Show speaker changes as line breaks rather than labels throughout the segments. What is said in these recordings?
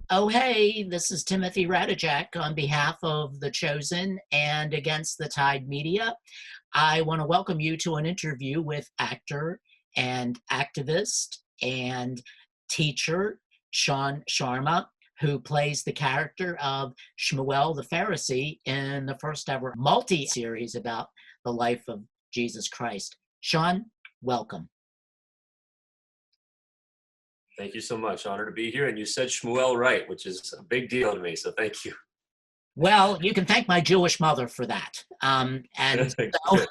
Oh, hey, this is Timothy Ratajczak on behalf of The Chosen and Against the Tide Media. I want to welcome you to an interview with actor and activist and teacher Shaan Sharma, who plays the character of Shmuel the Pharisee in the first ever multi-series about the life of Jesus Christ. Shaan, welcome.
Thank you so much. Honor to be here. And you said Shmuel right, which is a big deal to me. So thank you.
Well, you can thank my Jewish mother for that. And so,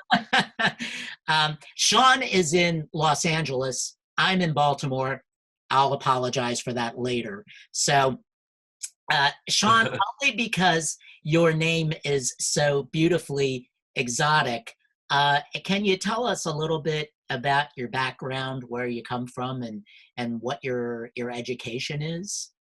Shaan is in Los Angeles. I'm in Baltimore. I'll apologize for that later. So, Shaan, only because your name is so beautifully exotic, can you tell us a little bit about your background, where you come from, and what your education is?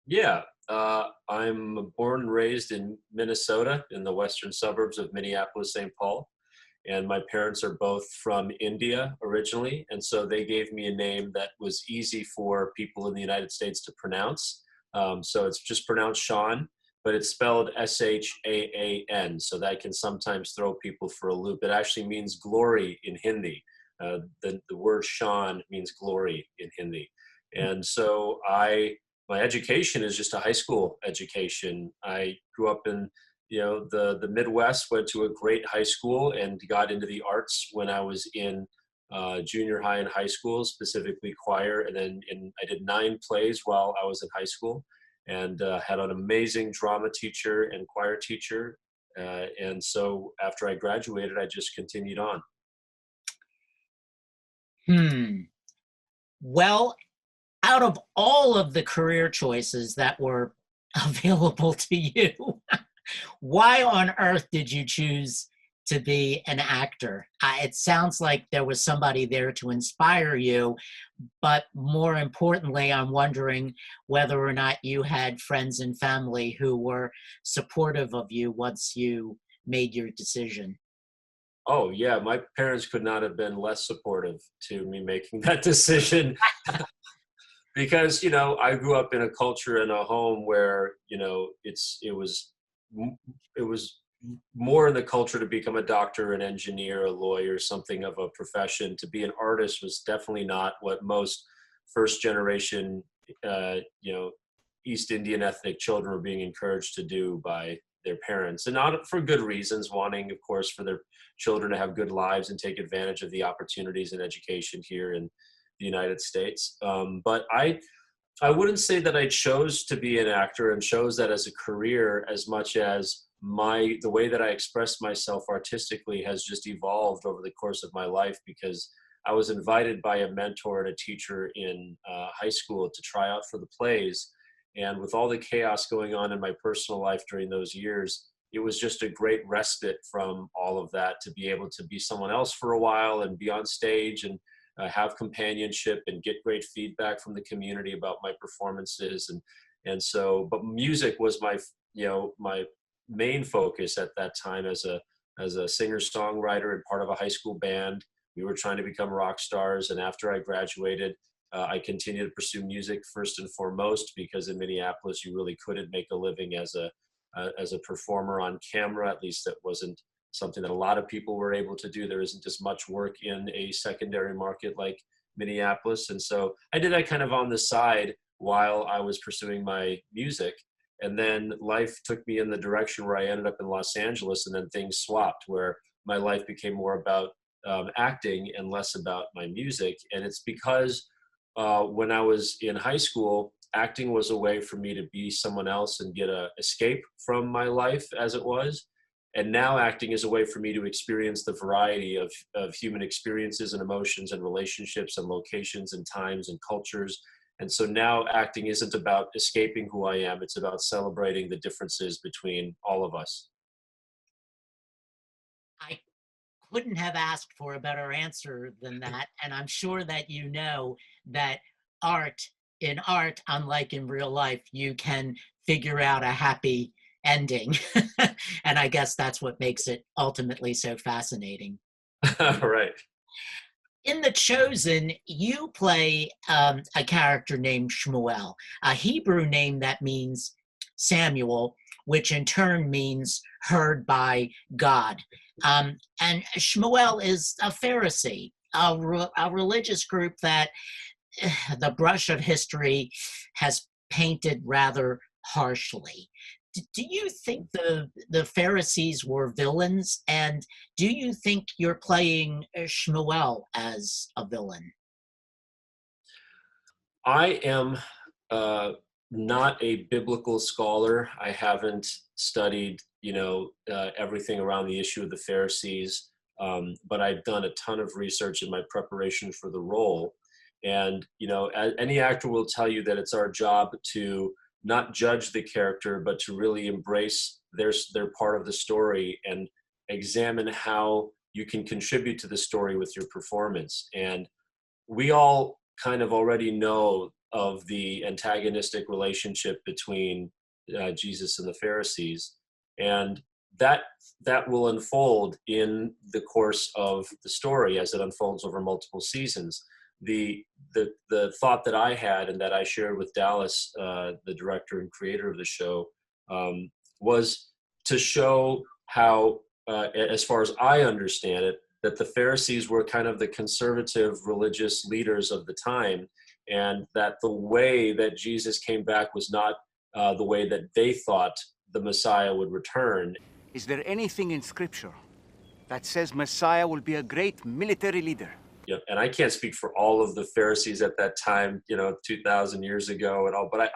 Yeah. I'm born and raised in Minnesota in the western suburbs of Minneapolis, St. Paul. And my parents are both from India originally. And so they gave me a name that was easy for people in the United States to pronounce. So it's just pronounced Shaan, but it's spelled Shaan. So that can sometimes throw people for a loop. It actually means glory in Hindi. The word Shaan means glory in Hindi. And so my education is just a high school education. I grew up in the Midwest, went to a great high school and got into the arts when I was in junior high and high school, specifically choir. And then I did 9 plays while I was in high school, and had an amazing drama teacher and choir teacher. And so after I graduated, I just continued on.
Well, out of all of the career choices that were available to you, why on earth did you choose to be an actor? It sounds like there was somebody there to inspire you, but more importantly, I'm wondering whether or not you had friends and family who were supportive of you once you made your decision.
Oh yeah, my parents could not have been less supportive to me making that decision. Because I grew up in a culture in a home where it was more in the culture to become a doctor, an engineer, a lawyer, something of a profession. To be an artist was definitely not what most first generation East Indian ethnic children were being encouraged to do by their parents, and not for good reasons, wanting of course for their children to have good lives and take advantage of the opportunities and education here in the United States. But I wouldn't say that I chose to be an actor and chose that as a career, as much as the way that I express myself artistically has just evolved over the course of my life, because I was invited by a mentor and a teacher in high school to try out for the plays. And with all the chaos going on in my personal life during those years, it was just a great respite from all of that, to be able to be someone else for a while and be on stage and have companionship and get great feedback from the community about my performances. But music was my main focus at that time as a singer-songwriter and part of a high school band. We were trying to become rock stars. And after I graduated, I continued to pursue music first and foremost, because in Minneapolis, you really couldn't make a living as a performer on camera. At least that wasn't something that a lot of people were able to do. There isn't as much work in a secondary market like Minneapolis. And so I did that kind of on the side while I was pursuing my music. And then life took me in the direction where I ended up in Los Angeles, and then things swapped, where my life became more about acting and less about my music. And it's because when I was in high school, acting was a way for me to be someone else and get a escape from my life as it was. And now acting is a way for me to experience the variety of human experiences and emotions and relationships and locations and times and cultures. And so now acting isn't about escaping who I am. It's about celebrating the differences between all of us.
I couldn't have asked for a better answer than that. And I'm sure that you know that in art, unlike in real life, you can figure out a happy ending. And I guess that's what makes it ultimately so fascinating.
Right.
In The Chosen, you play a character named Shmuel, a Hebrew name that means Samuel, which in turn means heard by God. And Shmuel is a Pharisee, a religious group that the brush of history has painted rather harshly. Do you think the Pharisees were villains? And do you think you're playing Shmuel as a villain?
I am not a biblical scholar. I haven't studied, everything around the issue of the Pharisees, but I've done a ton of research in my preparation for the role. And, any actor will tell you that it's our job to not judge the character, but to really embrace their part of the story and examine how you can contribute to the story with your performance. And we all kind of already know of the antagonistic relationship between Jesus and the Pharisees, and that will unfold in the course of the story as it unfolds over multiple seasons. The thought that I had and that I shared with Dallas, the director and creator of the show, was to show how, as far as I understand it, that the Pharisees were kind of the conservative religious leaders of the time, and that the way that Jesus came back was not the way that they thought the Messiah would return.
Is there anything in Scripture that says Messiah will be a great military leader?
Yeah, and I can't speak for all of the Pharisees at that time, 2,000 years ago and all, but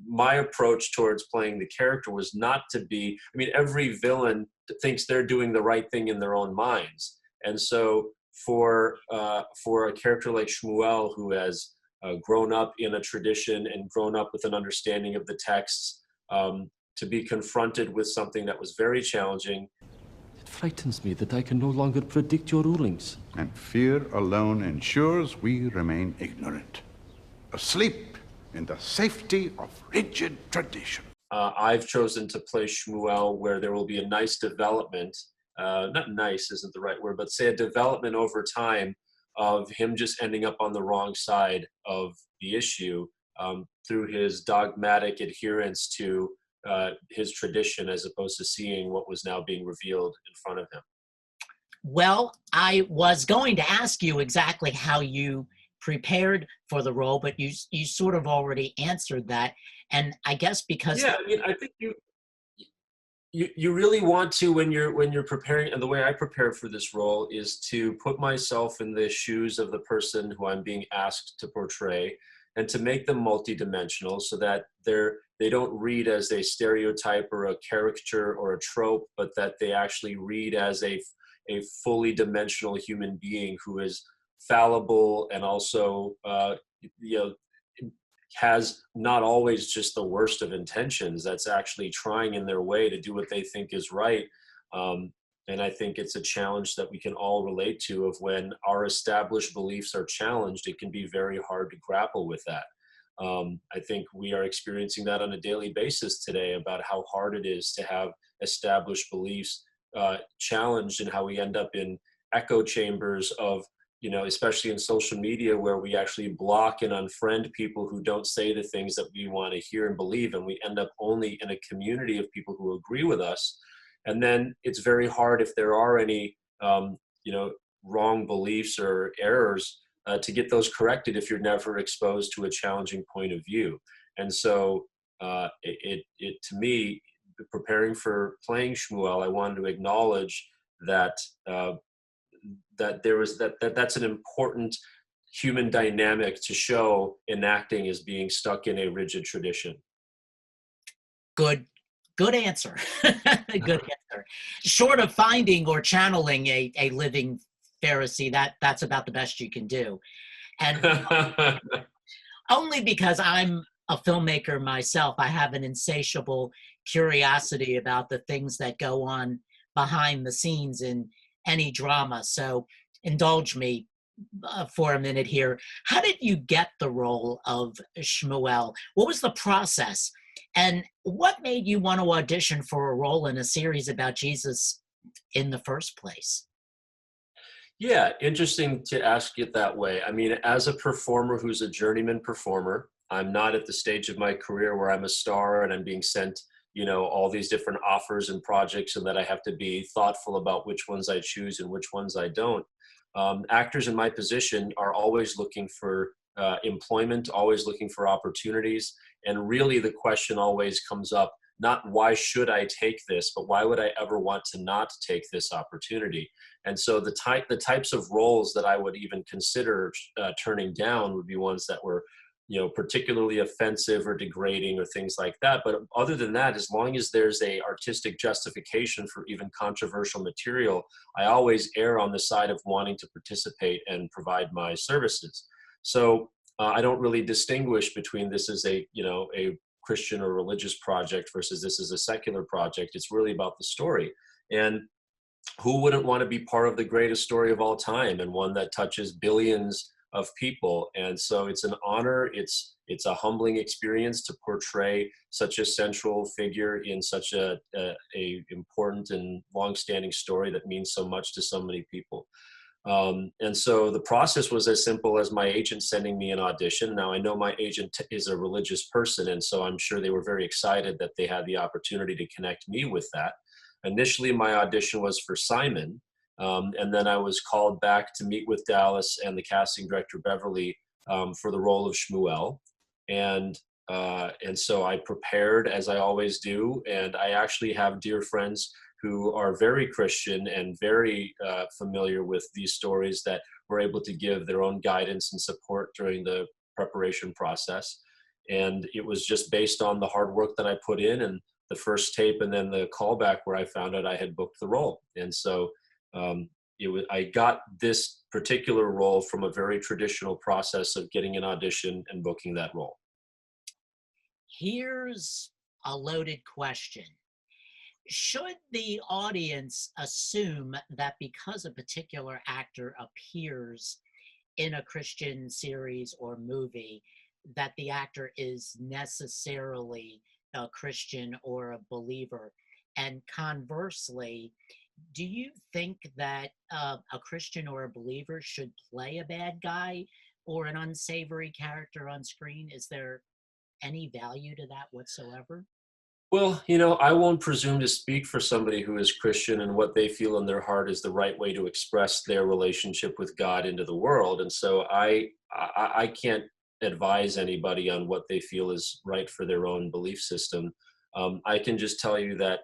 my approach towards playing the character was not to be, every villain thinks they're doing the right thing in their own minds. And so for a character like Shmuel, who has grown up in a tradition and grown up with an understanding of the texts, to be confronted with something that was very challenging.
It frightens me that I can no longer predict your rulings.
And fear alone ensures we remain ignorant, asleep in the safety of rigid tradition.
I've chosen to play Shmuel where there will be a nice development, not nice isn't the right word, but say a development over time of him just ending up on the wrong side of the issue through his dogmatic adherence to his tradition, as opposed to seeing what was now being revealed in front of him.
Well, I was going to ask you exactly how you prepared for the role, but you sort of already answered that. And I guess because
I think you really want to, when you're preparing, and the way I prepared for this role is to put myself in the shoes of the person who I'm being asked to portray, and to make them multidimensional so that they don't read as a stereotype or a caricature or a trope, but that they actually read as a fully dimensional human being who is fallible and also has not always just the worst of intentions, that's actually trying in their way to do what they think is right. And I think it's a challenge that we can all relate to, of when our established beliefs are challenged, it can be very hard to grapple with that. I think we are experiencing that on a daily basis today, about how hard it is to have established beliefs challenged, and how we end up in echo chambers of, especially in social media, where we actually block and unfriend people who don't say the things that we want to hear and believe, and we end up only in a community of people who agree with us. And then it's very hard, if there are any, wrong beliefs or errors, to get those corrected if you're never exposed to a challenging point of view. And so to me, preparing for playing Shmuel, I wanted to acknowledge that that's an important human dynamic to show in acting, as being stuck in a rigid tradition.
Good answer. Good answer. Short of finding or channeling a living Pharisee, that's about the best you can do. And only because I'm a filmmaker myself, I have an insatiable curiosity about the things that go on behind the scenes in any drama. So indulge me for a minute here. How did you get the role of Shmuel? What was the process? And what made you want to audition for a role in a series about Jesus in the first place?
Yeah, interesting to ask it that way. I mean, as a performer who's a journeyman performer, I'm not at the stage of my career where I'm a star and I'm being sent, all these different offers and projects, and that I have to be thoughtful about which ones I choose and which ones I don't. Actors in my position are always looking for employment, always looking for opportunities. And really the question always comes up, not why should I take this, but why would I ever want to not take this opportunity? And so the types of roles that I would even consider turning down would be ones that were, particularly offensive or degrading or things like that. But other than that, as long as there's a artistic justification for even controversial material, I always err on the side of wanting to participate and provide my services. So I don't really distinguish between this as a Christian or religious project versus this is a secular project. It's really about the story. And who wouldn't want to be part of the greatest story of all time, and one that touches billions of people? And so it's an honor. It's a humbling experience to portray such a central figure in such a important and long-standing story that means so much to so many people. And so the process was as simple as my agent sending me an audition. Now, I know my agent is a religious person, and so I'm sure they were very excited that they had the opportunity to connect me with that. Initially, my audition was for Simon, and then I was called back to meet with Dallas and the casting director, Beverly, for the role of Shmuel. And so I prepared, as I always do, and I actually have dear friends who are very Christian and very familiar with these stories that were able to give their own guidance and support during the preparation process. And it was just based on the hard work that I put in and the first tape and then the callback where I found out I had booked the role. And so I got this particular role from a very traditional process of getting an audition and booking that role.
Here's a loaded question. Should the audience assume that because a particular actor appears in a Christian series or movie, that the actor is necessarily a Christian or a believer? And conversely, do you think that a Christian or a believer should play a bad guy or an unsavory character on screen? Is there any value to that whatsoever?
Well, I won't presume to speak for somebody who is Christian and what they feel in their heart is the right way to express their relationship with God into the world. And so I can't advise anybody on what they feel is right for their own belief system. I can just tell you that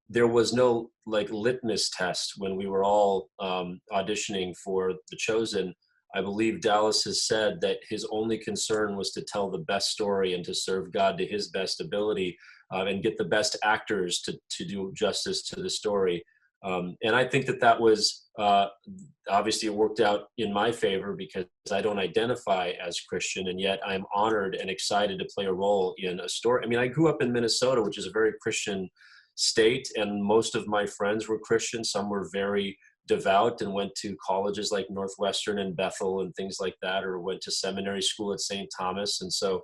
there was no litmus test when we were all auditioning for The Chosen. I believe Dallas has said that his only concern was to tell the best story and to serve God to his best ability. And get the best actors to do justice to the story. And I think that was, obviously it worked out in my favor because I don't identify as Christian, and yet I'm honored and excited to play a role in a story. I mean, I grew up in Minnesota, which is a very Christian state, and most of my friends were Christian. Some were very devout and went to colleges like Northwestern and Bethel and things like that, or went to seminary school at St. Thomas. And so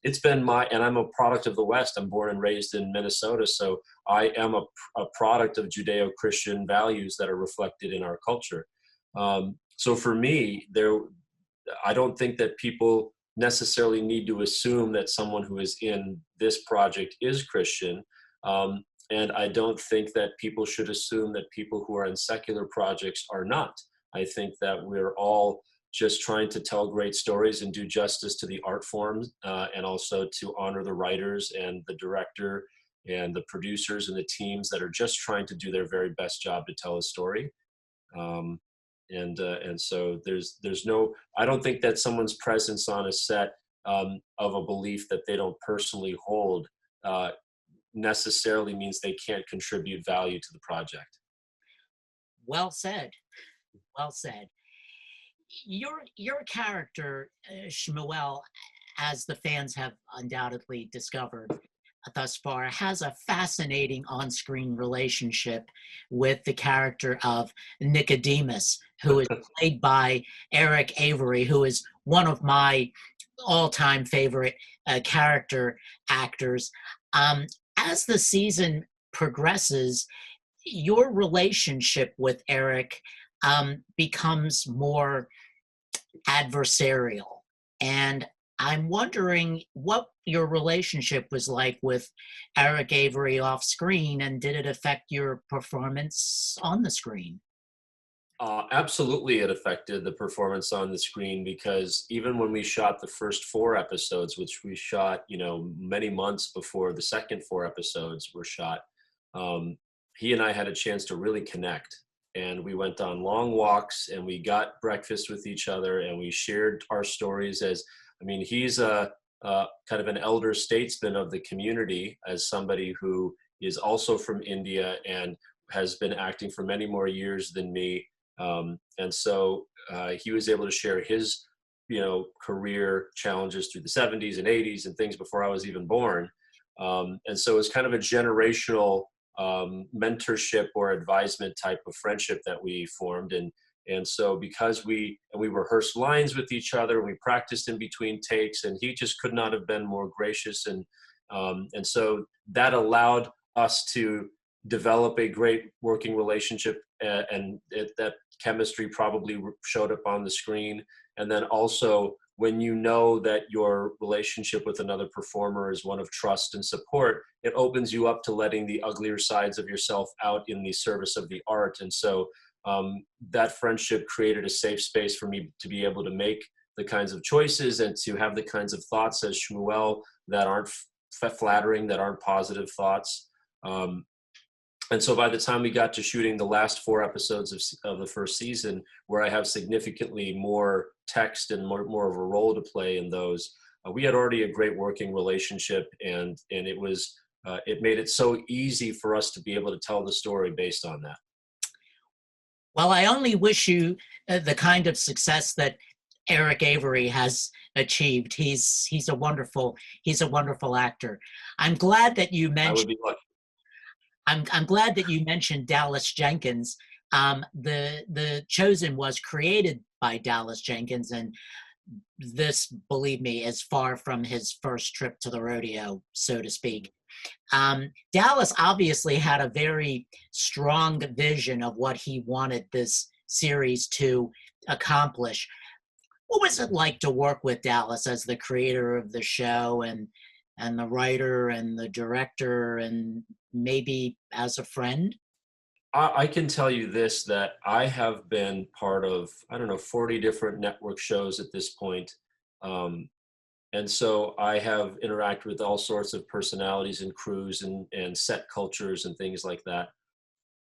it's been and I'm a product of the West. I'm born and raised in Minnesota, so I am a product of Judeo-Christian values that are reflected in our culture. So for me, I don't think that people necessarily need to assume that someone who is in this project is Christian. And I don't think that people should assume that people who are in secular projects are not. I think that we're all just trying to tell great stories and do justice to the art form, and also to honor the writers and the director and the producers and the teams that are just trying to do their very best job to tell a story. And so there's no, I don't think that someone's presence on a set of a belief that they don't personally hold necessarily means they can't contribute value to the project.
Well said. Well said. Your character, Shmuel, as the fans have undoubtedly discovered thus far, has a fascinating on-screen relationship with the character of Nicodemus, who is played by Eric Gabriel, who is one of my all-time favorite character actors. As the season progresses, your relationship with Eric becomes more adversarial. And I'm wondering what your relationship was like with Eric Gabriel off screen, and did it affect your performance on the screen?
Absolutely, it affected the performance on the screen, because even when we shot the first 4 episodes, which we shot, many months before the second 4 episodes were shot, he and I had a chance to really connect. And we went on long walks, and we got breakfast with each other, and we shared our stories. He's a kind of an elder statesman of the community, as somebody who is also from India and has been acting for many more years than me. And so he was able to share his, career challenges through the 70s and 80s and things before I was even born. And so it was kind of a generational mentorship or advisement type of friendship that we formed. And so because we rehearsed lines with each other, and we practiced in between takes, and he just could not have been more gracious. And so that allowed us to develop a great working relationship, and that chemistry probably showed up on the screen. And then also, when you know that your relationship with another performer is one of trust and support, it opens you up to letting the uglier sides of yourself out in the service of the art. And so that friendship created a safe space for me to be able to make the kinds of choices and to have the kinds of thoughts as Shmuel that aren't flattering, that aren't positive thoughts. And so by the time we got to shooting the last 4 episodes of the first season, where I have significantly more text and more of a role to play in those, we had already a great working relationship, and it was it made it so easy for us to be able to tell the story based on that.
Well, I only wish you the kind of success that Eric Avery has achieved. He's a wonderful actor. I'm glad that you mentioned.
I would be lucky.
I'm glad that you mentioned Dallas Jenkins. The Chosen was created by Dallas Jenkins, and this, believe me, is far from his first trip to the rodeo, so to speak. Dallas obviously had a very strong vision of what he wanted this series to accomplish. What was it like to work with Dallas as the creator of the show, and the writer and the director, and maybe as a friend?
I can tell you this, that I have been part of, 40 different network shows at this point. And so I have interacted with all sorts of personalities and crews and set cultures and things like that.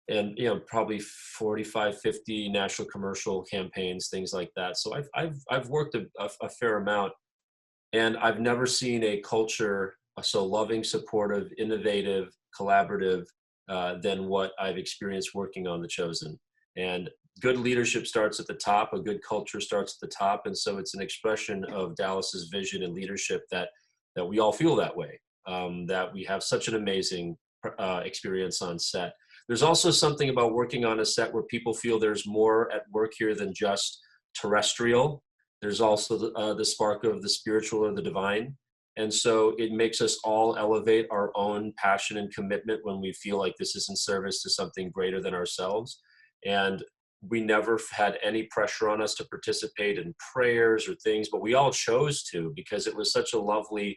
And, probably 45, 50 national commercial campaigns, things like that. So I've worked a fair amount. And I've never seen a culture so loving, supportive, innovative, collaborative than what I've experienced working on The Chosen. And good leadership starts at the top, a good culture starts at the top. And so it's an expression of Dallas's vision and leadership that we all feel that way, that we have such an amazing experience on set. There's also something about working on a set where people feel there's more at work here than just terrestrial. There's also the spark of the spiritual or the divine. And so it makes us all elevate our own passion and commitment when we feel like this is in service to something greater than ourselves. And we never had any pressure on us to participate in prayers or things, but we all chose to, because it was such a lovely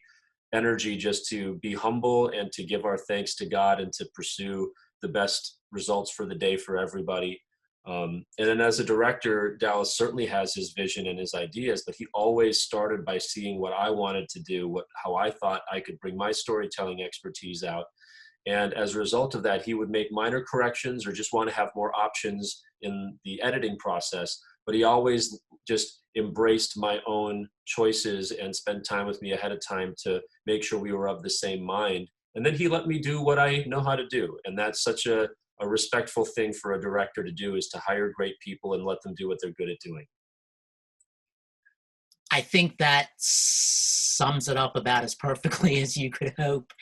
energy just to be humble and to give our thanks to God and to pursue the best results for the day for everybody. And then as a director, Dallas certainly has his vision and his ideas, but he always started by seeing what I wanted to do, how I thought I could bring my storytelling expertise out. And as a result of that, he would make minor corrections or just want to have more options in the editing process. But he always just embraced my own choices and spent time with me ahead of time to make sure we were of the same mind. And then he let me do what I know how to do. And that's such a respectful thing for a director to do, is to hire great people and let them do what they're good at doing.
I think that sums it up about as perfectly as you could hope.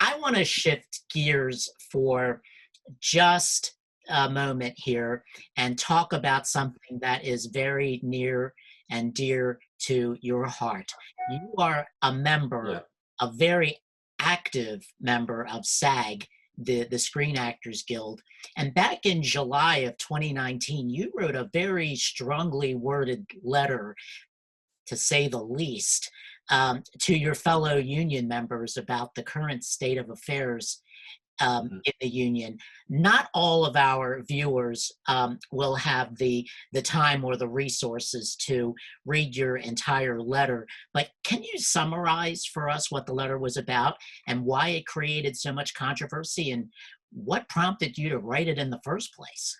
I want to shift gears for just a moment here and talk about something that is very near and dear to your heart. You are a member, a very active member of SAG the Screen Actors Guild. And back in July of 2019, you wrote a very strongly worded letter, to say the least, to your fellow union members about the current state of affairs in the union. Not all of our viewers will have the time or the resources to read your entire letter, but can you summarize for us what the letter was about and why it created so much controversy and what prompted you to write it in the first place?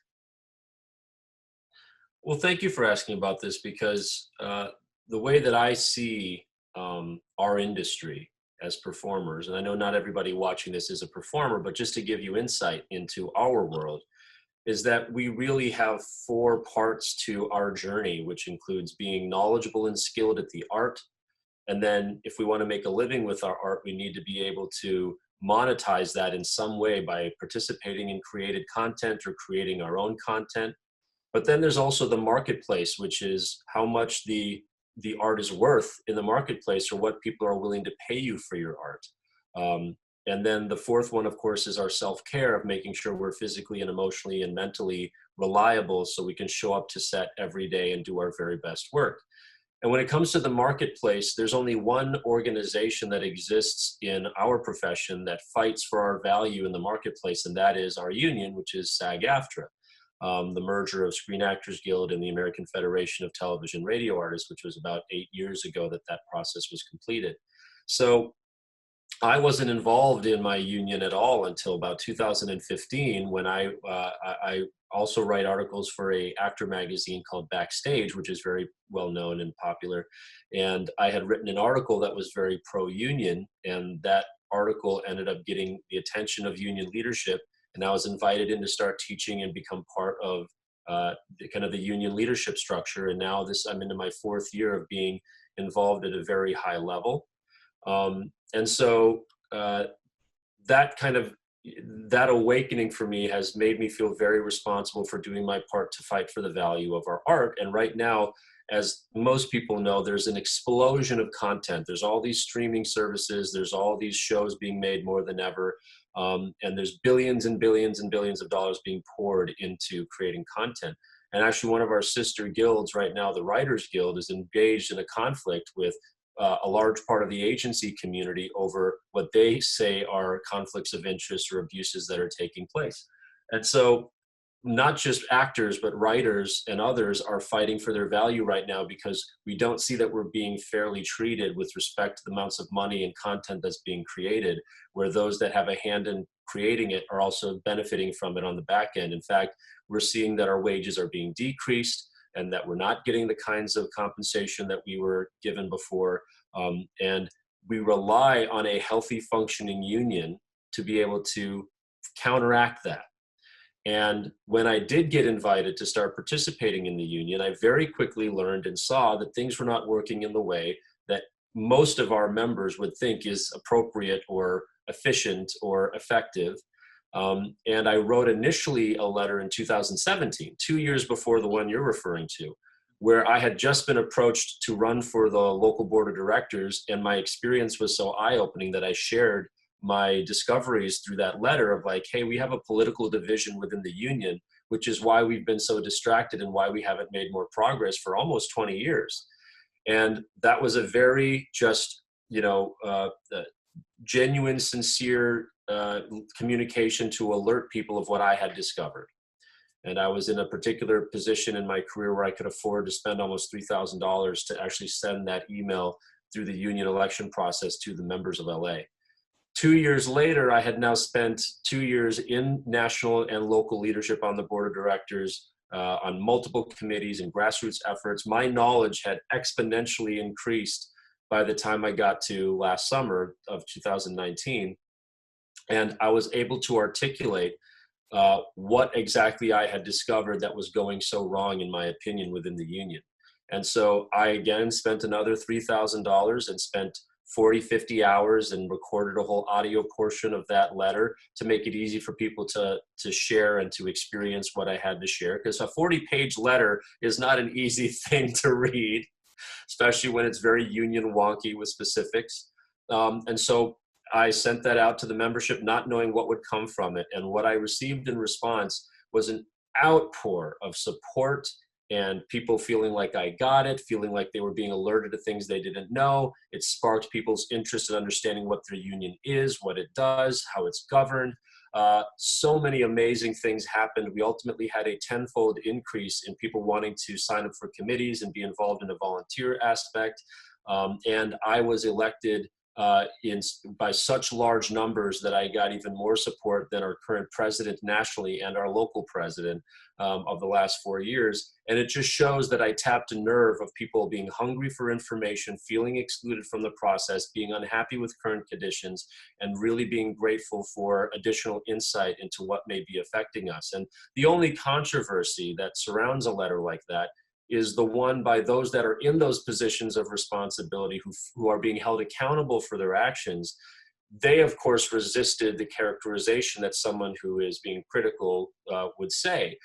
Well, thank you for asking about this, because the way that I see our industry as performers, and I know not everybody watching this is a performer, but just to give you insight into our world, is that we really have 4 parts to our journey, which includes being knowledgeable and skilled at the art. And then if we want to make a living with our art, we need to be able to monetize that in some way by participating in created content or creating our own content. But then there's also the marketplace, which is how much the art is worth in the marketplace, or what people are willing to pay you for your art. And then the 4th one, of course, is our self-care of making sure we're physically and emotionally and mentally reliable so we can show up to set every day and do our very best work. And when it comes to the marketplace, there's only one organization that exists in our profession that fights for our value in the marketplace, and that is our union, which is SAGAFTRA. The merger of Screen Actors Guild and the American Federation of Television Radio Artists, which was about 8 years ago that process was completed. So I wasn't involved in my union at all until about 2015, when I also write articles for a actor magazine called Backstage, which is very well known and popular. And I had written an article that was very pro-union, and that article ended up getting the attention of union leadership. And I was invited in to start teaching and become part of the union leadership structure. And now I'm into my 4th year of being involved at a very high level. And so that awakening for me has made me feel very responsible for doing my part to fight for the value of our art. And right now, as most people know, there's an explosion of content. There's all these streaming services. There's all these shows being made more than ever. And there's billions and billions and billions of dollars being poured into creating content. And actually, one of our sister guilds right now, the Writers Guild, is engaged in a conflict with a large part of the agency community over what they say are conflicts of interest or abuses that are taking place. And so not just actors, but writers and others are fighting for their value right now, because we don't see that we're being fairly treated with respect to the amounts of money and content that's being created, where those that have a hand in creating it are also benefiting from it on the back end. In fact, we're seeing that our wages are being decreased and that we're not getting the kinds of compensation that we were given before. And we rely on a healthy functioning union to be able to counteract that. And when I did get invited to start participating in the union, I very quickly learned and saw that things were not working in the way that most of our members would think is appropriate or efficient or effective. And I wrote initially a letter in 2017, 2 years before the one you're referring to, where I had just been approached to run for the local board of directors. And my experience was so eye-opening that I shared my discoveries through that letter of like, hey, we have a political division within the union, which is why we've been so distracted and why we haven't made more progress for almost 20 years. And that was a very just, genuine, sincere communication to alert people of what I had discovered. And I was in a particular position in my career where I could afford to spend almost $3,000 to actually send that email through the union election process to the members of LA. 2 years later, I had now spent 2 years in national and local leadership on the board of directors, on multiple committees and grassroots efforts. My knowledge had exponentially increased by the time I got to last summer of 2019. And I was able to articulate what exactly I had discovered that was going so wrong, in my opinion, within the union. And so I again spent another $3,000 and spent 40, 50 hours and recorded a whole audio portion of that letter to make it easy for people to share and to experience what I had to share. Because a 40-page letter is not an easy thing to read, especially when it's very union wonky with specifics. And so I sent that out to the membership, not knowing what would come from it. And what I received in response was an outpour of support and people feeling like I got it, feeling like they were being alerted to things they didn't know. It sparked people's interest in understanding what their union is, what it does, how it's governed. So many amazing things happened. We ultimately had a tenfold increase in people wanting to sign up for committees and be involved in a volunteer aspect. And I was elected by such large numbers that I got even more support than our current president nationally and our local president of the last 4 years. And it just shows that I tapped a nerve of people being hungry for information, feeling excluded from the process, being unhappy with current conditions, and really being grateful for additional insight into what may be affecting us. And the only controversy that surrounds a letter like that is the one by those that are in those positions of responsibility who are being held accountable for their actions. They, of course, resisted the characterization that someone who is being critical would say.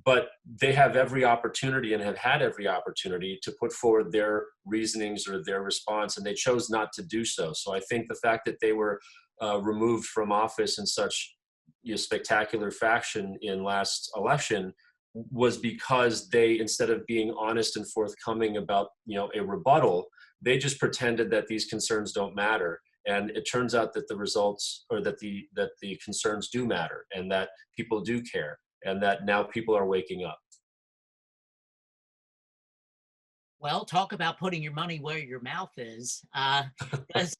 But they have every opportunity and have had every opportunity to put forward their reasonings or their response, and they chose not to do so. So I think the fact that they were removed from office in such spectacular fashion in last election was because they, instead of being honest and forthcoming about a rebuttal, they just pretended that these concerns don't matter. And it turns out that the results, or that the concerns do matter, and that people do care, and that now people are waking up.
Well, talk about putting your money where your mouth is. Does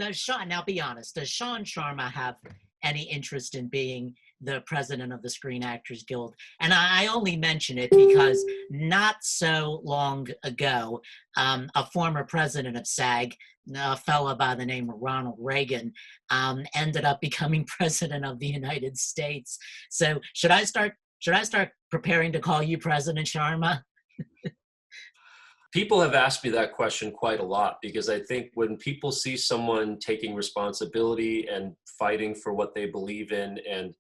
Shaan, now be honest, does Shaan Sharma have any interest in being the president of the Screen Actors Guild? And I only mention it because not so long ago, a former president of SAG, a fellow by the name of Ronald Reagan, ended up becoming president of the United States. So should I start preparing to call you President Sharma?
People have asked me that question quite a lot, because I think when people see someone taking responsibility and fighting for what they believe in and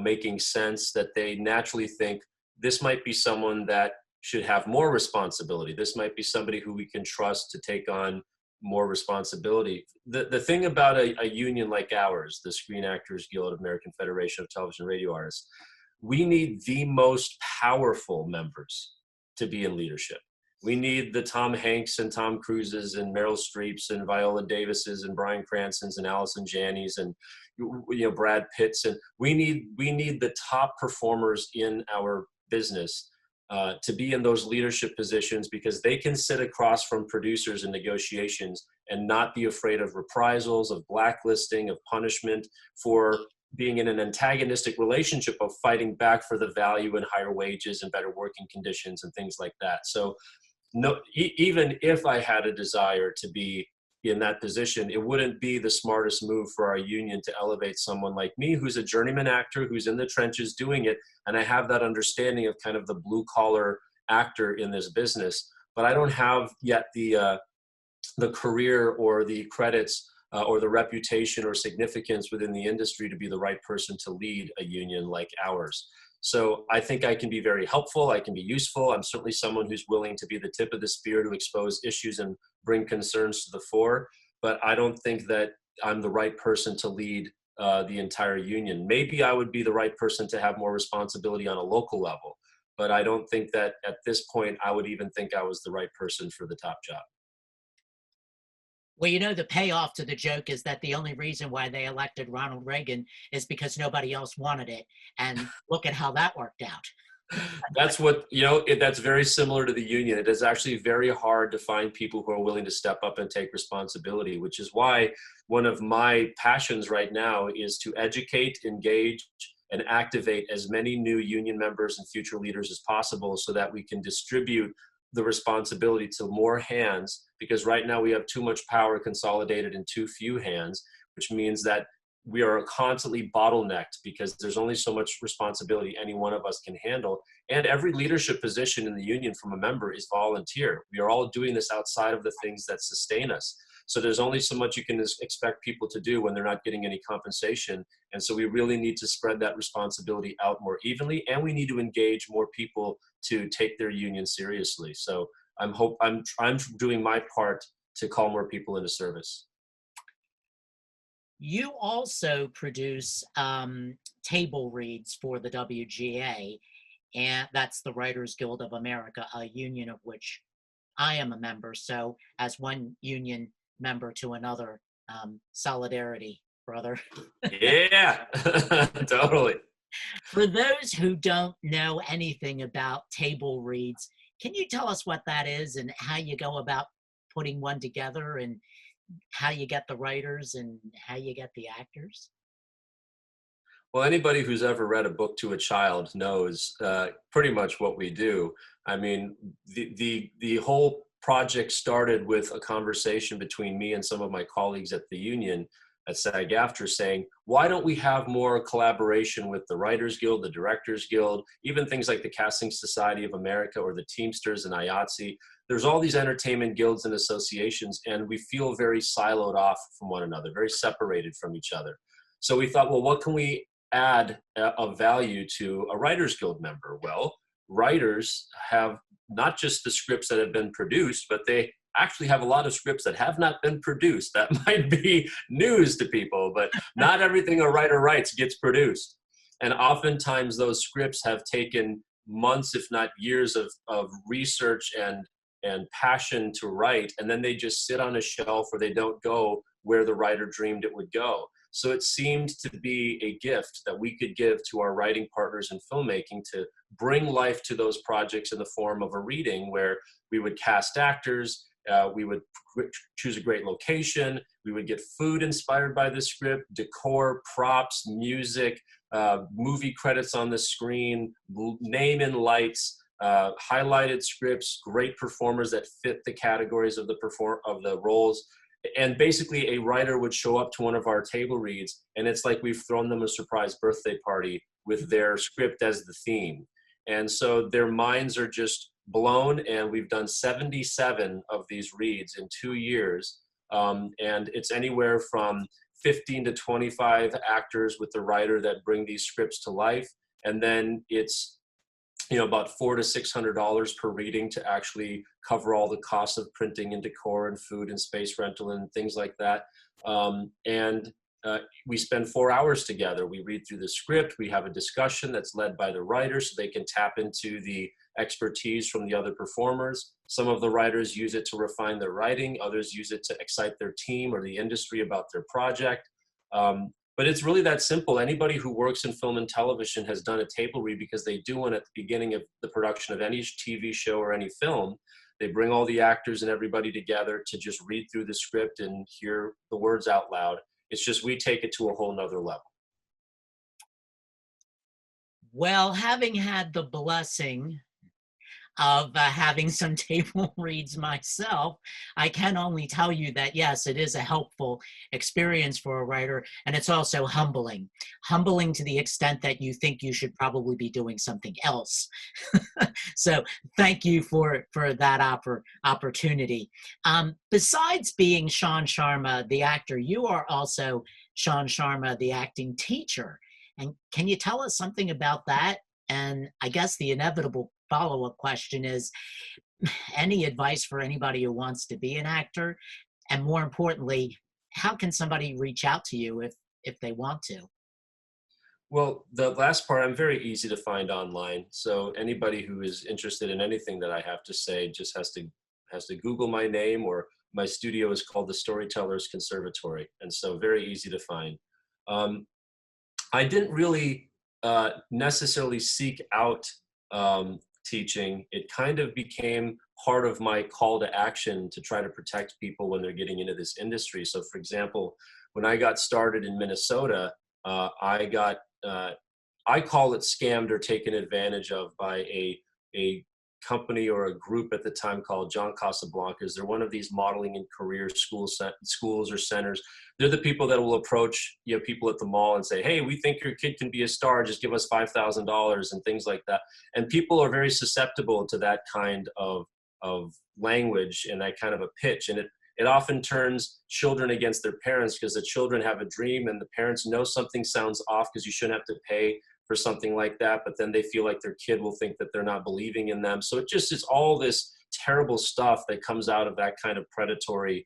making sense, that they naturally think this might be someone that should have more responsibility. This might be somebody who we can trust to take on more responsibility. The thing about a union like ours, the Screen Actors Guild of American Federation of Television and Radio Artists, we need the most powerful members to be in leadership. We need the Tom Hanks and Tom Cruises and Meryl Streeps and Viola Davises and Bryan Cransons and Allison Janney's and Brad Pitts, and we need the top performers in our business to be in those leadership positions, because they can sit across from producers in negotiations and not be afraid of reprisals, of blacklisting, of punishment for being in an antagonistic relationship, of fighting back for the value and higher wages and better working conditions and things like that. So no, even if I had a desire to be in that position, it wouldn't be the smartest move for our union to elevate someone like me, who's a journeyman actor, who's in the trenches doing it. And I have that understanding of kind of the blue collar actor in this business, but I don't have yet the career or the credits or the reputation or significance within the industry to be the right person to lead a union like ours. So I think I can be very helpful. I can be useful. I'm certainly someone who's willing to be the tip of the spear to expose issues and bring concerns to the fore. But I don't think that I'm the right person to lead the entire union. Maybe I would be the right person to have more responsibility on a local level. But I don't think that at this point I would even think I was the right person for the top job.
Well, the payoff to the joke is that the only reason why they elected Ronald Reagan is because nobody else wanted it. And look at how that worked out.
That's what, that's very similar to the union. It is actually very hard to find people who are willing to step up and take responsibility, which is why one of my passions right now is to educate, engage, and activate as many new union members and future leaders as possible, so that we can distribute the responsibility to more hands, because right now we have too much power consolidated in too few hands, which means that we are constantly bottlenecked because there's only so much responsibility any one of us can handle. And every leadership position in the union from a member is volunteer. We are all doing this outside of the things that sustain us. So there's only so much you can expect people to do when they're not getting any compensation. And so we really need to spread that responsibility out more evenly, and we need to engage more people to take their union seriously. So I'm doing my part to call more people into service.
You also produce table reads for the WGA, and that's the Writers Guild of America, a union of which I am a member. So, as one union member to another, solidarity, brother.
Yeah, totally.
For those who don't know anything about table reads, can you tell us what that is and how you go about putting one together and how you get the writers and how you get the actors?
Well, anybody who's ever read a book to a child knows pretty much what we do. I mean, the whole project started with a conversation between me and some of my colleagues at the union at SAGAFTRA saying, why don't we have more collaboration with the Writers Guild, the Directors Guild, even things like the Casting Society of America or the Teamsters and IATSE. There's all these entertainment guilds and associations, and we feel very siloed off from one another, very separated from each other. So we thought, well, what can we add of value to a Writers Guild member? Well, writers have not just the scripts that have been produced, but they actually have a lot of scripts that have not been produced. That might be news to people, but not everything a writer writes gets produced. And oftentimes those scripts have taken months, if not years of research and passion to write, and then they just sit on a shelf or they don't go where the writer dreamed it would go. So it seemed to be a gift that we could give to our writing partners in filmmaking to bring life to those projects in the form of a reading where we would cast actors, we would choose a great location, we would get food inspired by the script, decor, props, music, movie credits on the screen, name in lights, highlighted scripts, great performers that fit the categories of the roles. And basically a writer would show up to one of our table reads, and it's like we've thrown them a surprise birthday party with their script as the theme. And so their minds are just blown, and we've done 77 of these reads in 2 years. And it's anywhere from 15 to 25 actors with the writer that bring these scripts to life. And then it's about $400 to $600 per reading to actually cover all the costs of printing and decor and food and space rental and things like that. We spend 4 hours together. We read through the script. We have a discussion that's led by the writer so they can tap into the expertise from the other performers. Some of the writers use it to refine their writing. Others use it to excite their team or the industry about their project. But it's really that simple. Anybody who works in film and television has done a table read because they do one at the beginning of the production of any TV show or any film. They bring all the actors and everybody together to just read through the script and hear the words out loud. It's just we take it to a whole nother level.
Well, having had the blessing of having some table reads myself, I can only tell you that, yes, it is a helpful experience for a writer, and it's also humbling. Humbling to the extent that you think you should probably be doing something else. So thank you for that opportunity. Besides being Shaan Sharma, the actor, you are also Shaan Sharma, the acting teacher. And can you tell us something about that? And I guess the inevitable follow-up question is, any advice for anybody who wants to be an actor? And more importantly, how can somebody reach out to you if they want to?
Well, the last part, I'm very easy to find online. So anybody who is interested in anything that I have to say just has to Google my name, or my studio is called the Storytellers Conservatory. And so very easy to find. I didn't really necessarily seek out teaching. It kind of became part of my call to action to try to protect people when they're getting into this industry. So for example, when I got started in Minnesota, I call it scammed or taken advantage of by a company or a group at the time called John Casablancas. They're one of these modeling and career schools or centers. They're the people that will approach people at the mall and say, hey, we think your kid can be a star, just give us $5,000 and things like that. And people are very susceptible to that kind of language and that kind of a pitch. And it often turns children against their parents because the children have a dream and the parents know something sounds off because you shouldn't have to pay for something like that, but then they feel like their kid will think that they're not believing in them. So it's all this terrible stuff that comes out of that kind of predatory,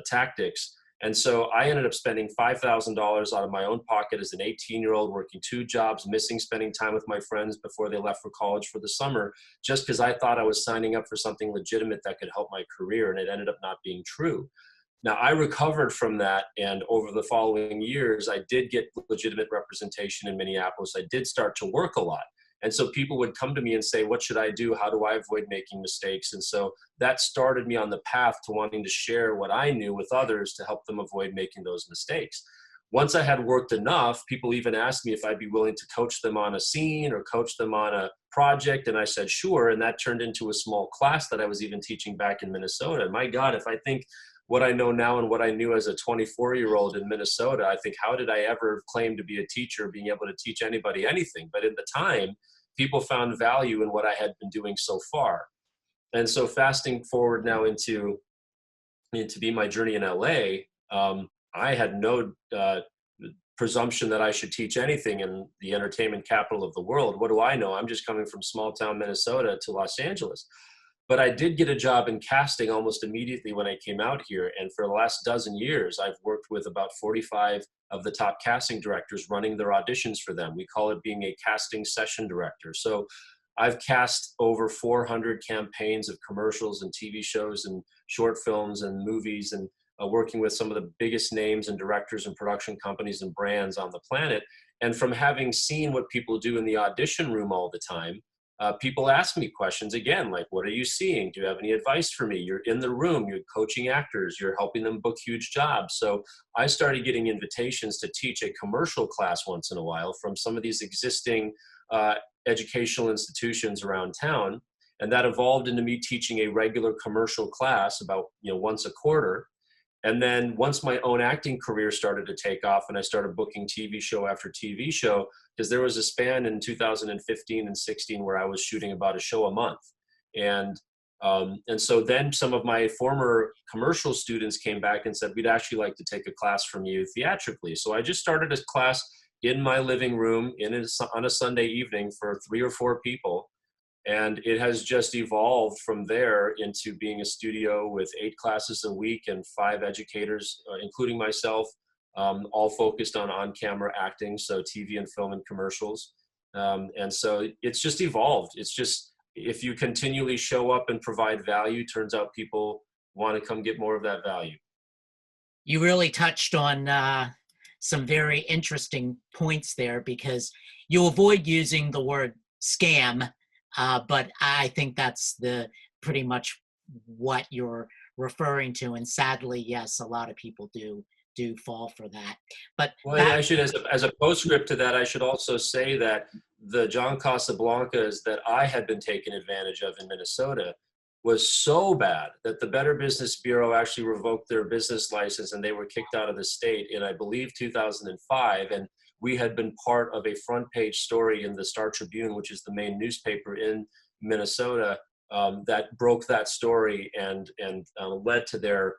tactics. And so I ended up spending $5,000 out of my own pocket as an 18-year-old, working 2 jobs, missing spending time with my friends before they left for college for the summer, just because I thought I was signing up for something legitimate that could help my career, and it ended up not being true. Now, I recovered from that, and over the following years, I did get legitimate representation in Minneapolis. I did start to work a lot. And so people would come to me and say, what should I do? How do I avoid making mistakes? And so that started me on the path to wanting to share what I knew with others to help them avoid making those mistakes. Once I had worked enough, people even asked me if I'd be willing to coach them on a scene or coach them on a project. And I said, sure. And that turned into a small class that I was even teaching back in Minnesota. And my God, if I think what I know now and what I knew as a 24-year-old in Minnesota, I think, how did I ever claim to be a teacher, being able to teach anybody anything? But in the time, people found value in what I had been doing so far. And so fasting forward now into be my journey in LA, I had no presumption that I should teach anything in the entertainment capital of the world. What do I know? I'm just coming from small town Minnesota to Los Angeles. But I did get a job in casting almost immediately when I came out here. And for the last dozen years, I've worked with about 45 of the top casting directors, running their auditions for them. We call it being a casting session director. So I've cast over 400 campaigns of commercials and TV shows and short films and movies, and working with some of the biggest names and directors and production companies and brands on the planet. And from having seen what people do in the audition room all the time, people ask me questions again, like, what are you seeing? Do you have any advice for me? You're in the room, you're coaching actors, you're helping them book huge jobs. So I started getting invitations to teach a commercial class once in a while from some of these existing educational institutions around town. And that evolved into me teaching a regular commercial class about, once a quarter. And then once my own acting career started to take off and I started booking TV show after TV show, because there was a span in 2015 and 16 where I was shooting about a show a month. And so then some of my former commercial students came back and said, we'd actually like to take a class from you theatrically. So I just started a class in my living room on a Sunday evening for 3 or 4 people. And it has just evolved from there into being a studio with 8 classes a week and 5 educators, including myself, all focused on on-camera acting, so TV and film and commercials. And so it's just evolved. It's just, if you continually show up and provide value, turns out people want to come get more of that value.
You really touched on some very interesting points there, because you avoid using the word scam, but I think that's pretty much what you're referring to. And sadly, yes, a lot of people do fall for that. But
I should, as a postscript to that, I should also say that the John Casablancas that I had been taken advantage of in Minnesota was so bad that the Better Business Bureau actually revoked their business license and they were kicked out of the state in, I believe, 2005. And we had been part of a front page story in the Star Tribune, which is the main newspaper in Minnesota, that broke that story and led to their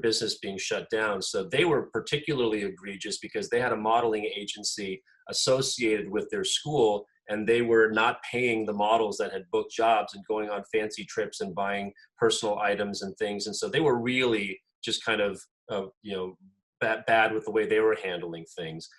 business being shut down. So they were particularly egregious because they had a modeling agency associated with their school, and they were not paying the models that had booked jobs and going on fancy trips and buying personal items and things. And so they were really just kind of bad with the way they were handling things.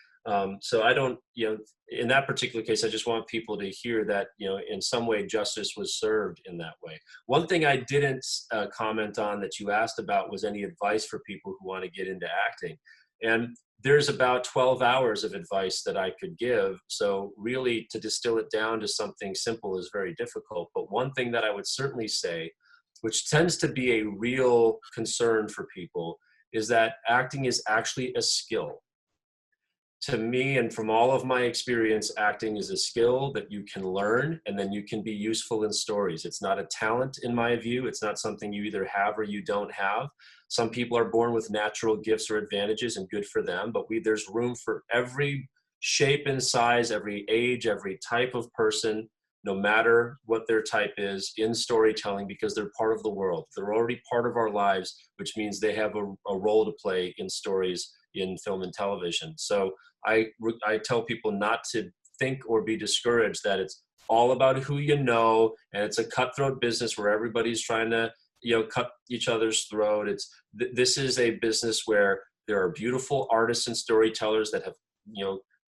So I don't, in that particular case, I just want people to hear that, in some way justice was served in that way. One thing I didn't comment on that you asked about was any advice for people who want to get into acting. And there's about 12 hours of advice that I could give. So really to distill it down to something simple is very difficult. But one thing that I would certainly say, which tends to be a real concern for people, is that acting is actually a skill. To me, and from all of my experience, acting is a skill that you can learn, and then you can be useful in stories. It's not a talent, in my view. It's not something you either have or you don't have. Some people are born with natural gifts or advantages, and good for them, but there's room for every shape and size, every age, every type of person, no matter what their type is, in storytelling, because they're part of the world. They're already part of our lives, which means they have a role to play in stories, in film and television. So I tell people not to think or be discouraged that it's all about who you know, and it's a cutthroat business where everybody's trying to cut each other's throat. This is a business where there are beautiful artists and storytellers that have,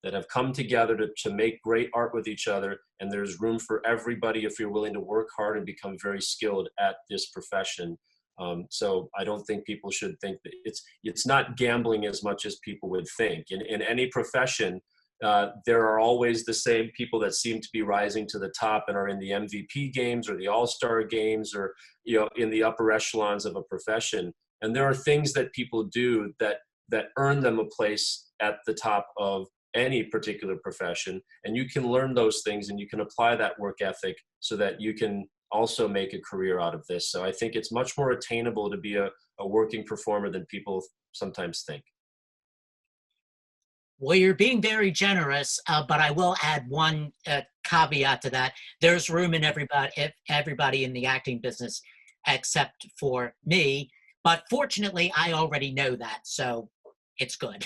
that have come together to make great art with each other. And there's room for everybody if you're willing to work hard and become very skilled at this profession. So I don't think people should think that it's not gambling as much as people would think. In any profession, there are always the same people that seem to be rising to the top and are in the MVP games or the all-star games, or, in the upper echelons of a profession. And there are things that people do that earn them a place at the top of any particular profession. And you can learn those things and you can apply that work ethic so that you can also make a career out of this. So I think it's much more attainable to be a working performer than people sometimes think.
Well, you're being very generous, but I will add one caveat to that. There's room in everybody in the acting business, except for me. But fortunately, I already know that, so it's good.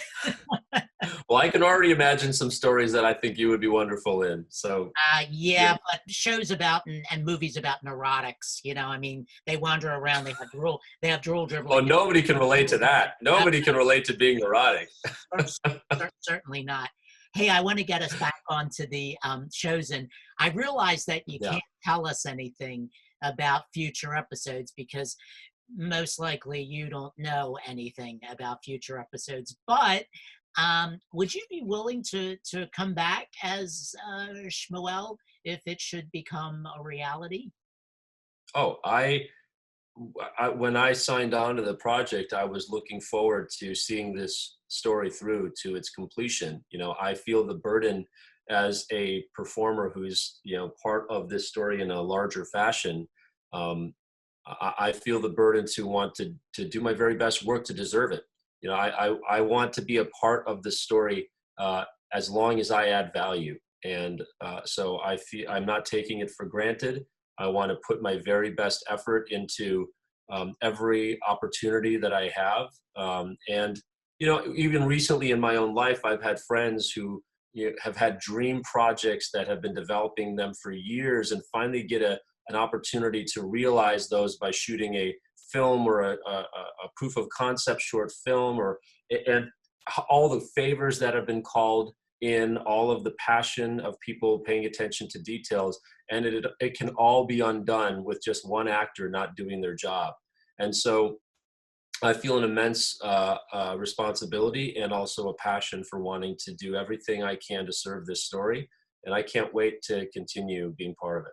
Well, I can already imagine some stories that I think you would be wonderful in. So
yeah, but shows about and movies about neurotics, I mean, they wander around, they have drool dribbling.
Oh, nobody can relate to that. Nobody can relate to being neurotic.
Certainly not. Hey, I want to get us back onto the Chosen. I realize that you can't tell us anything about future episodes because most likely you don't know anything about future episodes, but would you be willing to come back as Shmuel if it should become a reality?
Oh, when I signed on to the project, I was looking forward to seeing this story through to its completion. I feel the burden as a performer who's, part of this story in a larger fashion. I feel the burden to want to do my very best work to deserve it. I want to be a part of the story as long as I add value. And so I feel I'm not taking it for granted. I want to put my very best effort into every opportunity that I have. And, even recently in my own life, I've had friends who have had dream projects that have been developing them for years and finally get an opportunity to realize those by shooting a film or a proof of concept short film, and all the favors that have been called in, all of the passion of people paying attention to details, and it can all be undone with just one actor not doing their job. And so I feel an immense responsibility and also a passion for wanting to do everything I can to serve this story, and I can't wait to continue being part of it.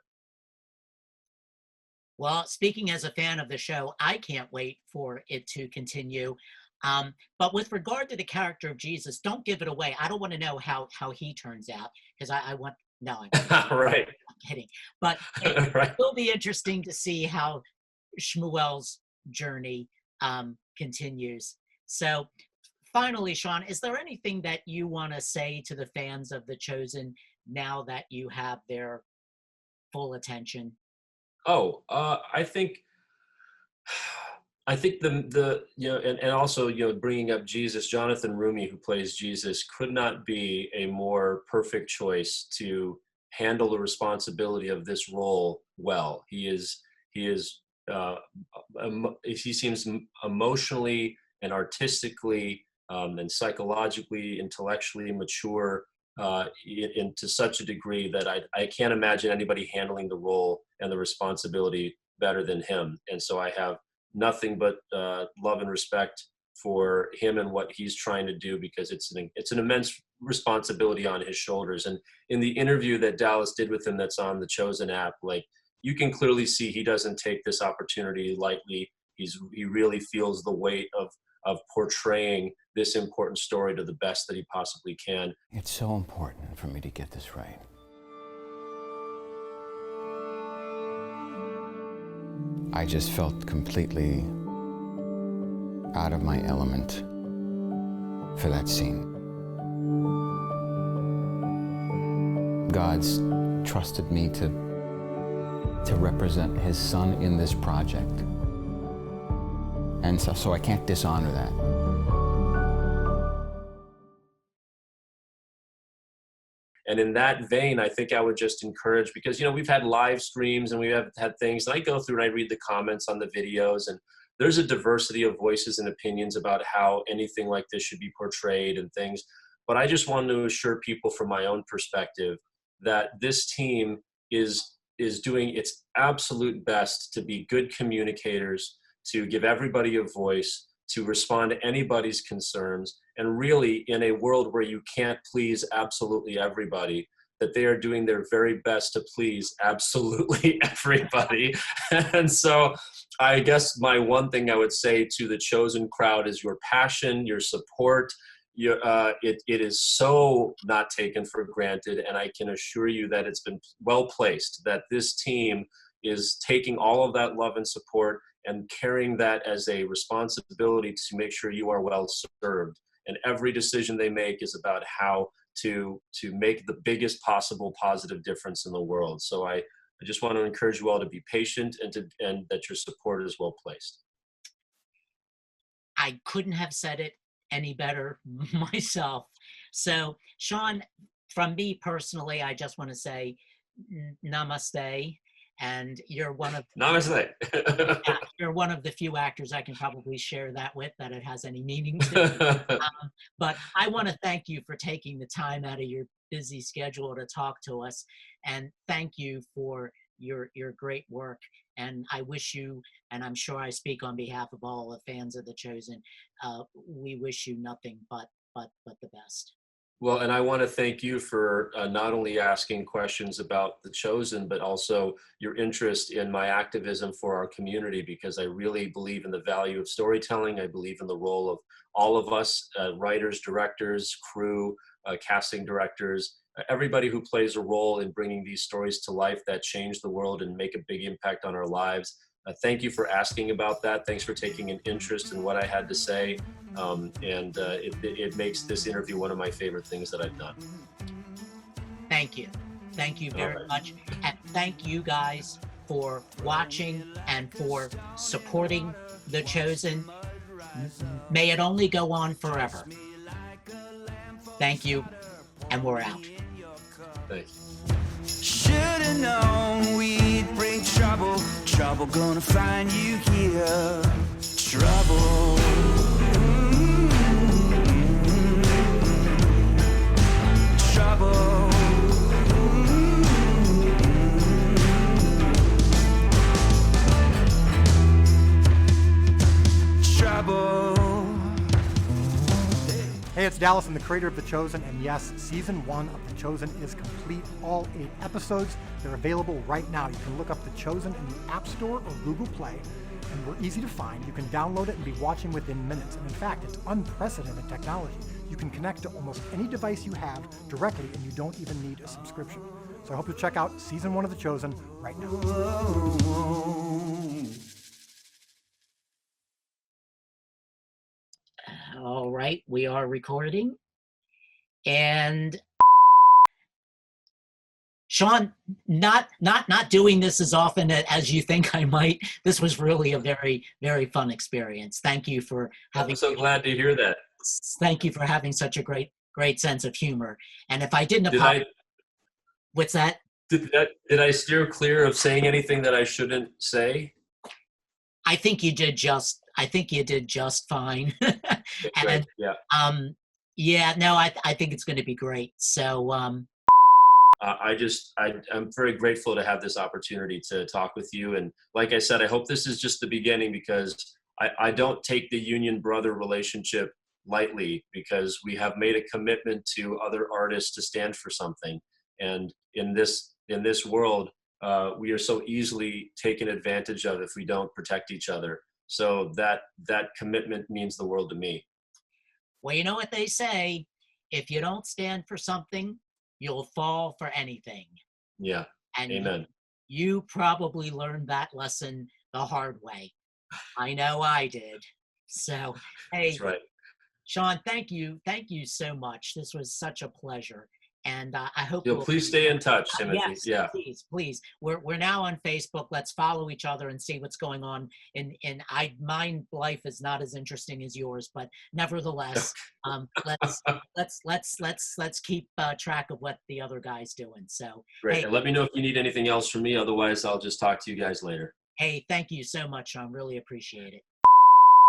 Well, speaking as a fan of the show, I can't wait for it to continue. But with regard to the character of Jesus, don't give it away. I don't want to know how he turns out because I want, no,
Right.
I'm kidding. But it
Right.
will be interesting to see how Shmuel's journey continues. So finally, Shaan, is there anything that you want to say to the fans of The Chosen now that you have their full attention?
Oh, I think the and also bringing up Jesus, Jonathan Rumi, who plays Jesus, could not be a more perfect choice to handle the responsibility of this role well. He seems emotionally and artistically and psychologically, intellectually mature to such a degree that I can't imagine anybody handling the role and the responsibility better than him. And so I have nothing but love and respect for him and what he's trying to do, because it's an immense responsibility on his shoulders. And in the interview that Dallas did with him that's on the Chosen app, you can clearly see he doesn't take this opportunity lightly. He really feels the weight of portraying this important story to the best that he possibly can.
It's so important for me to get this right. I just felt completely out of my element for that scene. God's trusted me to represent his son in this project. And so I can't dishonor that.
And in that vein, I think I would just encourage, because, we've had live streams and we have had things, and I go through and I read the comments on the videos, and there's a diversity of voices and opinions about how anything like this should be portrayed and things. But I just wanted to assure people from my own perspective that this team is doing its absolute best to be good communicators, to give everybody a voice, to respond to anybody's concerns, and really in a world where you can't please absolutely everybody, that they are doing their very best to please absolutely everybody. And so I guess my one thing I would say to the Chosen crowd is your passion, your support. It is so not taken for granted, and I can assure you that it's been well placed, that this team is taking all of that love and support and carrying that as a responsibility to make sure you are well served. And every decision they make is about how to make the biggest possible positive difference in the world. So I just want to encourage you all to be patient and that your support is well placed.
I couldn't have said it any better myself. So Shaan, from me personally, I just want to say namaste. And you're one of
Namaste.
Yeah, you're one of the few actors I can probably share that with, that it has any meaning to. But I want to thank you for taking the time out of your busy schedule to talk to us, and thank you for your great work. And I wish you, and I'm sure I speak on behalf of all the fans of The Chosen, we wish you nothing but the best.
Well, and I want to thank you for not only asking questions about The Chosen, but also your interest in my activism for our community, because I really believe in the value of storytelling. I believe in the role of all of us, writers, directors, crew, casting directors, everybody who plays a role in bringing these stories to life that change the world and make a big impact on our lives. Thank you for asking about that. Thanks for taking an interest in what I had to say. It makes this interview one of my favorite things that I've done.
Thank you. Thank you very much. And thank you guys for watching and for supporting The Chosen. May it only go on forever. Thank you, and we're out.
Thank you.
Should've known we'd bring trouble. Trouble gonna find you here. Trouble. Trouble. Trouble.
Hey, it's Dallas. I'm the creator of The Chosen, and yes, season 1 of The Chosen is complete. All 8 episodes, they're available right now. You can look up The Chosen in the App Store or Google Play, and we're easy to find. You can download it and be watching within minutes. And in fact, it's unprecedented technology. You can connect to almost any device you have directly, and you don't even need a subscription. So I hope you'll check out season 1 of The Chosen right now.
All right, we are recording. And Shaan, not doing this as often as you think I might. This was really a very, very fun experience. Thank you for having.
I'm so glad to hear that.
Thank you for having such a great sense of humor. And if I didn't, what's that?
Did I steer clear of saying anything that I shouldn't say?
I think you did just fine. And I think it's going to be great. So I'm very grateful to have this opportunity to talk with you. And like I said, I hope this is just the beginning, because I don't take the union brother relationship lightly, because we have made a commitment to other artists to stand for something. And in this world, we are so easily taken advantage of if we don't protect each other. So that commitment means the world to me. Well, you know what they say, if you don't stand for something, you'll fall for anything.
Yeah.
And
amen.
You probably learned that lesson the hard way. I know I did. So, hey,
that's right.
Shaan, thank you so much. This was such a pleasure. And I hope
please stay in touch, Timothy.
Yes,
yeah,
please. We're now on Facebook. Let's follow each other and see what's going on. My life is not as interesting as yours, but nevertheless, let's keep track of what the other guy's doing. So
great.
Hey,
and let me know if you need anything else from me. Otherwise, I'll just talk to you guys later.
Hey, thank you so much, Shaan. Really appreciate it.